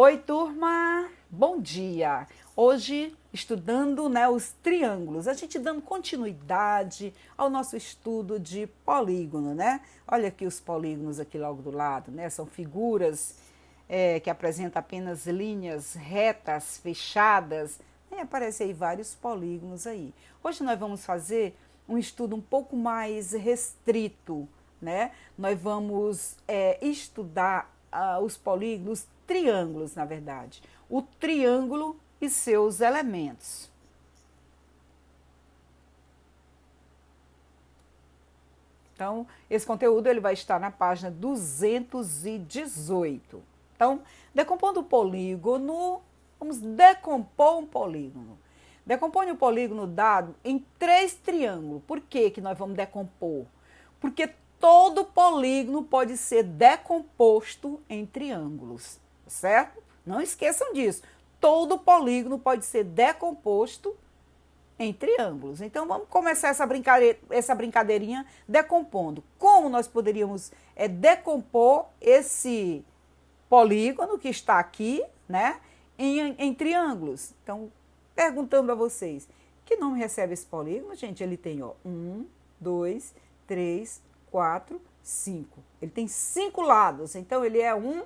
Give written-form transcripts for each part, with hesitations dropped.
Oi, turma! Bom dia! Hoje, estudando, os triângulos, a gente dando continuidade ao nosso estudo de polígono, né? Olha aqui os polígonos aqui logo do lado, né? São figuras que apresentam apenas linhas retas, fechadas. Aparecem aí vários polígonos aí. Hoje nós vamos fazer um estudo um pouco mais restrito, né? Nós vamos estudar os polígonos, triângulos, na verdade. O triângulo e seus elementos. Então, esse conteúdo ele vai estar na página 218. Então, decompondo o polígono, vamos decompor um polígono. Decompõe o polígono dado em 3 triângulos. Por que que nós vamos decompor? Porque todo polígono pode ser decomposto em triângulos, certo? Não esqueçam disso. Todo polígono pode ser decomposto em triângulos. Então, vamos começar essa brincadeirinha decompondo. Como nós poderíamos decompor esse polígono que está aqui, né, em triângulos? Então, perguntando a vocês, que nome recebe esse polígono, gente? Ele tem, 1, 2, 3, 4, 5. Ele tem 5 lados, então ele é um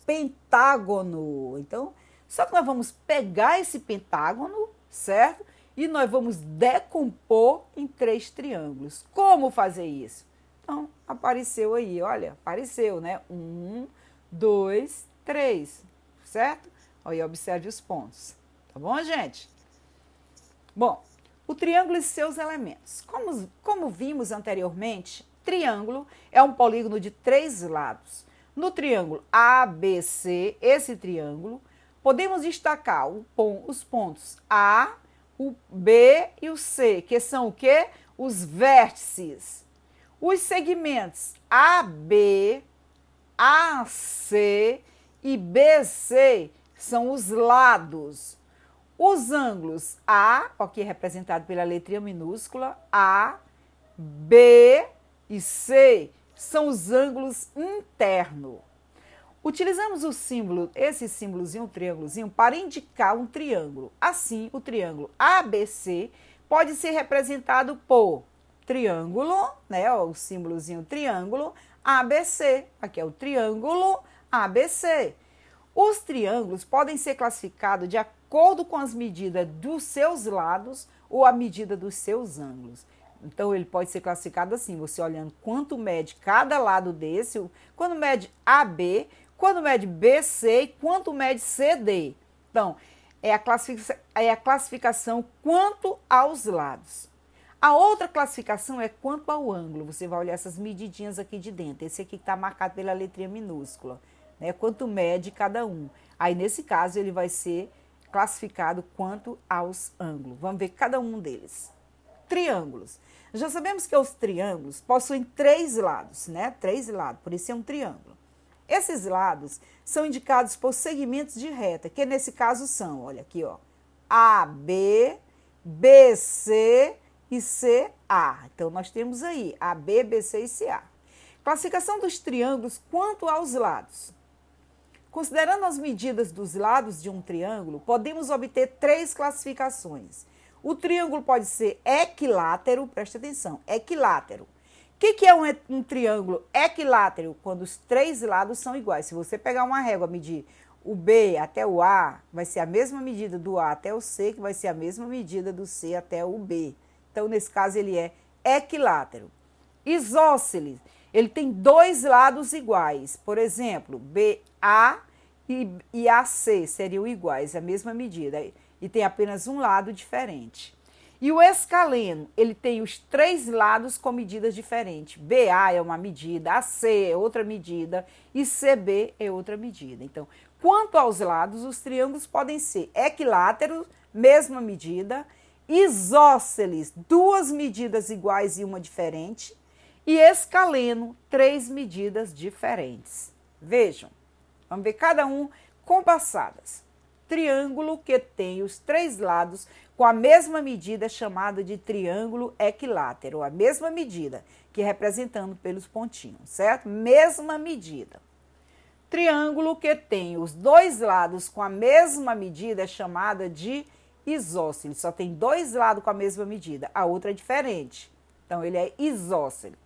pentágono. Então, só que nós vamos pegar esse pentágono, certo? E nós vamos decompor em 3 triângulos. Como fazer isso? Então, apareceu aí, olha, apareceu, né? 1, 2, 3, certo? Aí, observe os pontos. Tá bom, gente? Bom, o triângulo e seus elementos. Como vimos anteriormente, triângulo é um polígono de 3 lados. No triângulo ABC, esse triângulo, podemos destacar os pontos A, o B e o C, que são o quê? Os vértices. Os segmentos AB, AC e BC são os lados. Os ângulos A, aqui representado pela letrinha minúscula, A, B e C, são os ângulos internos. Utilizamos o símbolo, esse símbolozinho, o triângulozinho, para indicar um triângulo. Assim, o triângulo ABC pode ser representado por triângulo, né, o símbolozinho triângulo, ABC. Aqui é o triângulo ABC. Os triângulos podem ser classificados de acordo com as medidas dos seus lados ou a medida dos seus ângulos. Então, ele pode ser classificado assim, você olhando quanto mede cada lado desse, quando mede AB, quando mede BC e quanto mede CD. Então, é a classificação quanto aos lados. A outra classificação é quanto ao ângulo. Você vai olhar essas medidinhas aqui de dentro. Esse aqui está marcado pela letrinha minúscula, né? Quanto mede cada um. Aí, nesse caso, ele vai ser classificado quanto aos ângulos. Vamos ver cada um deles. Triângulos. Já sabemos que os triângulos possuem 3 lados, né? 3 lados, por isso é um triângulo. Esses lados são indicados por segmentos de reta, que nesse caso são, olha aqui, AB, BC e CA. Então, nós temos aí AB, BC e CA. Classificação dos triângulos quanto aos lados. Considerando as medidas dos lados de um triângulo, podemos obter 3 classificações. O triângulo pode ser equilátero, presta atenção, equilátero. O que é um triângulo equilátero? Quando os 3 lados são iguais. Se você pegar uma régua, medir o B até o A, vai ser a mesma medida do A até o C, que vai ser a mesma medida do C até o B. Então, nesse caso, ele é equilátero. Isósceles, ele tem 2 lados iguais. Por exemplo, BA e AC seriam iguais, a mesma medida. E tem apenas um lado diferente. E o escaleno, ele tem os 3 lados com medidas diferentes. BA é uma medida, AC é outra medida e CB é outra medida. Então, quanto aos lados, os triângulos podem ser equiláteros, mesma medida, isósceles, 2 medidas iguais e uma diferente, e escaleno, 3 medidas diferentes. Vejam, vamos ver cada um compassadas. Triângulo que tem os 3 lados com a mesma medida é chamado de triângulo equilátero, a mesma medida, que representando pelos pontinhos, certo? Mesma medida. Triângulo que tem os dois lados com a mesma medida é chamada de isósceles. Só tem dois lados com a mesma medida, a outra é diferente. Então, ele é isósceles.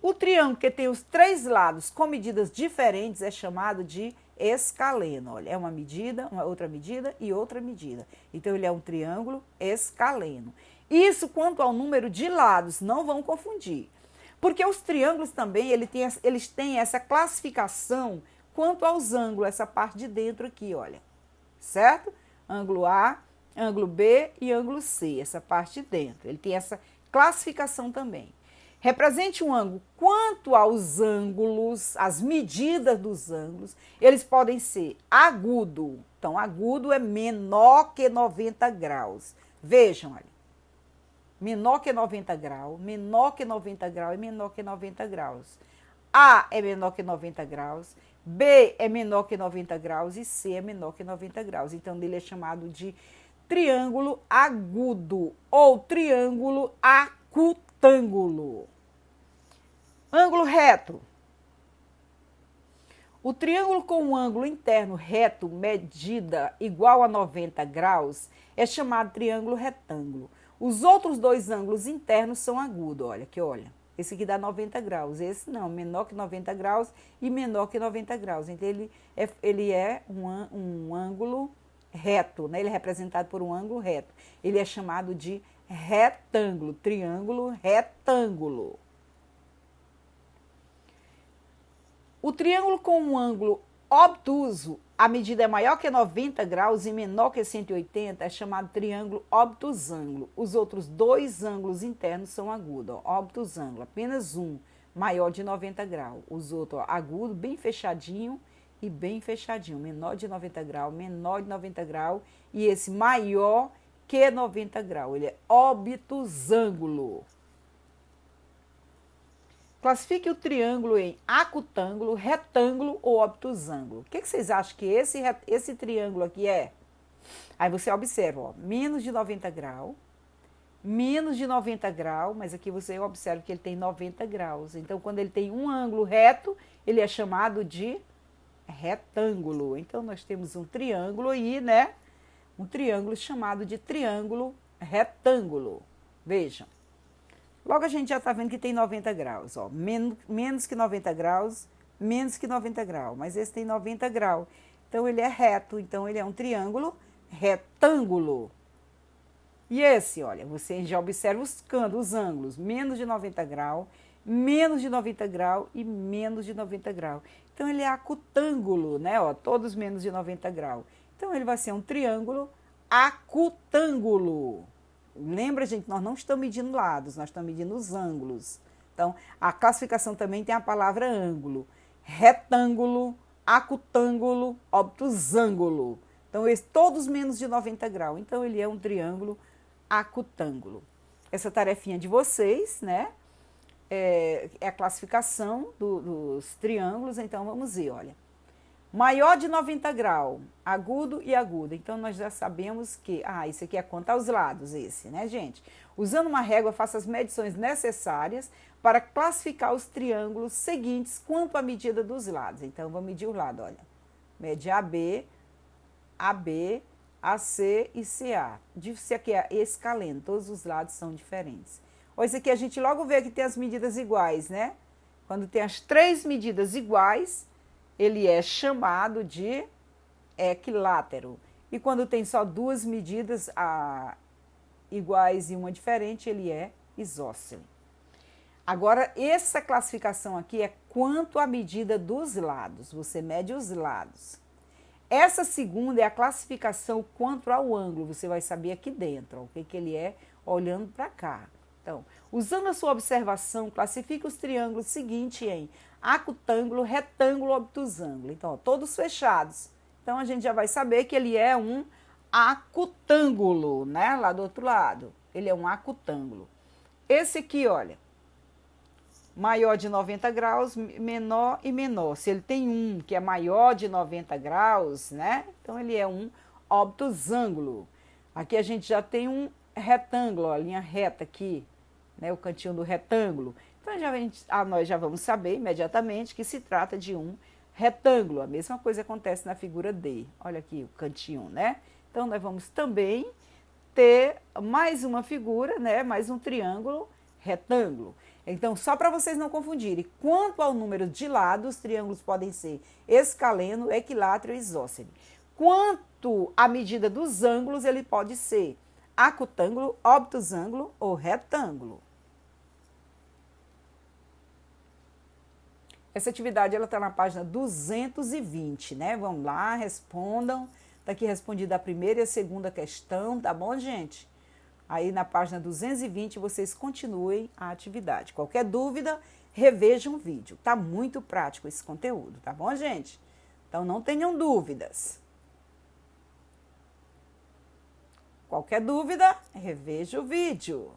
O triângulo que tem os três lados com medidas diferentes é chamado de escaleno. Olha, é uma medida, uma outra medida e outra medida. Então, ele é um triângulo escaleno. Isso quanto ao número de lados, não vão confundir. Porque os triângulos também, eles têm essa classificação quanto aos ângulos, essa parte de dentro aqui, olha. Certo? Ângulo A, ângulo B e ângulo C, essa parte de dentro. Ele tem essa classificação também. Represente um ângulo quanto aos ângulos, as medidas dos ângulos, eles podem ser agudo. Então, agudo é menor que 90 graus. Vejam, olha. Menor que 90 graus, menor que 90 graus e menor que 90 graus. A é menor que 90 graus, B é menor que 90 graus e C é menor que 90 graus. Então, ele é chamado de triângulo agudo ou triângulo acutângulo. Ângulo reto. O triângulo com um ângulo interno reto, medida igual a 90 graus, é chamado triângulo retângulo. Os outros dois ângulos internos são agudos, olha, aqui, olha. Esse aqui dá 90 graus, esse não, menor que 90 graus e menor que 90 graus. Então, ele é um ângulo reto, né? Ele é representado por um ângulo reto. Ele é chamado de retângulo, triângulo retângulo. O triângulo com um ângulo obtuso, a medida é maior que 90 graus e menor que 180, é chamado triângulo obtusângulo. Os outros dois ângulos internos são agudos, ó, obtusângulo, apenas um maior de 90 graus. Os outros, ó, agudo, bem fechadinho e bem fechadinho, menor de 90 graus, menor de 90 graus e esse maior que 90 graus, ele é obtusângulo. Classifique o triângulo em acutângulo, retângulo ou obtusângulo. O que vocês acham que esse triângulo aqui é? Aí você observa, ó, menos de 90 graus, menos de 90 graus, mas aqui você observa que ele tem 90 graus. Então, quando ele tem um ângulo reto, ele é chamado de retângulo. Então, nós temos um triângulo aí, né? Um triângulo chamado de triângulo retângulo. Vejam. Logo a gente já está vendo que tem 90 graus, ó, menos que 90 graus, menos que 90 graus, mas esse tem 90 graus. Então, ele é reto, então ele é um triângulo retângulo. E esse, olha, você já observa os cantos, os ângulos, menos de 90 graus, menos de 90 graus e menos de 90 graus. Então, ele é acutângulo, né, ó, todos menos de 90 graus. Então, ele vai ser um triângulo acutângulo. Lembra, gente, nós não estamos medindo lados, nós estamos medindo os ângulos. Então, a classificação também tem a palavra ângulo. Retângulo, acutângulo, obtusângulo. Então, todos menos de 90 graus. Então, ele é um triângulo acutângulo. Essa tarefinha de vocês, né? É a classificação dos triângulos. Então, vamos ver, olha. Maior de 90 graus, agudo e agudo. Então, nós já sabemos que... isso aqui é conta aos lados, esse, né, gente? Usando uma régua, faça as medições necessárias para classificar os triângulos seguintes quanto à medida dos lados. Então, vou medir o lado, olha. Mede AB, AC e CA. Isso aqui é escaleno, todos os lados são diferentes. Olha, isso aqui a gente logo vê que tem as medidas iguais, né? Quando tem as três medidas iguais, ele é chamado de equilátero. E quando tem só duas medidas iguais e uma diferente, ele é isósceles. Agora, essa classificação aqui é quanto à medida dos lados. Você mede os lados. Essa segunda é a classificação quanto ao ângulo. Você vai saber aqui dentro, ó, o que ele é olhando para cá. Então, usando a sua observação, classifique os triângulos seguintes em acutângulo, retângulo, obtusângulo. Então, ó, todos fechados. Então, a gente já vai saber que ele é um acutângulo, né? Lá do outro lado. Ele é um acutângulo. Esse aqui, olha, maior de 90 graus, menor e menor. Se ele tem um que é maior de 90 graus, né? Então, ele é um obtusângulo. Aqui a gente já tem um retângulo, ó, a linha reta aqui, né? O cantinho do retângulo. Então, nós já vamos saber imediatamente que se trata de um retângulo. A mesma coisa acontece na figura D. Olha aqui o cantinho, né? Então, nós vamos também ter mais uma figura, né? Mais um triângulo retângulo. Então, só para vocês não confundirem, quanto ao número de lados, os triângulos podem ser escaleno, equilátero e isósceles. Quanto à medida dos ângulos, ele pode ser acutângulo, obtusângulo ou retângulo. Essa atividade ela está na página 220, né? Vamos lá, respondam. Está aqui respondida a primeira e a segunda questão, tá bom, gente? Aí na página 220 vocês continuem a atividade. Qualquer dúvida, revejam o vídeo. Tá muito prático esse conteúdo, tá bom, gente? Então não tenham dúvidas. Qualquer dúvida, reveja o vídeo.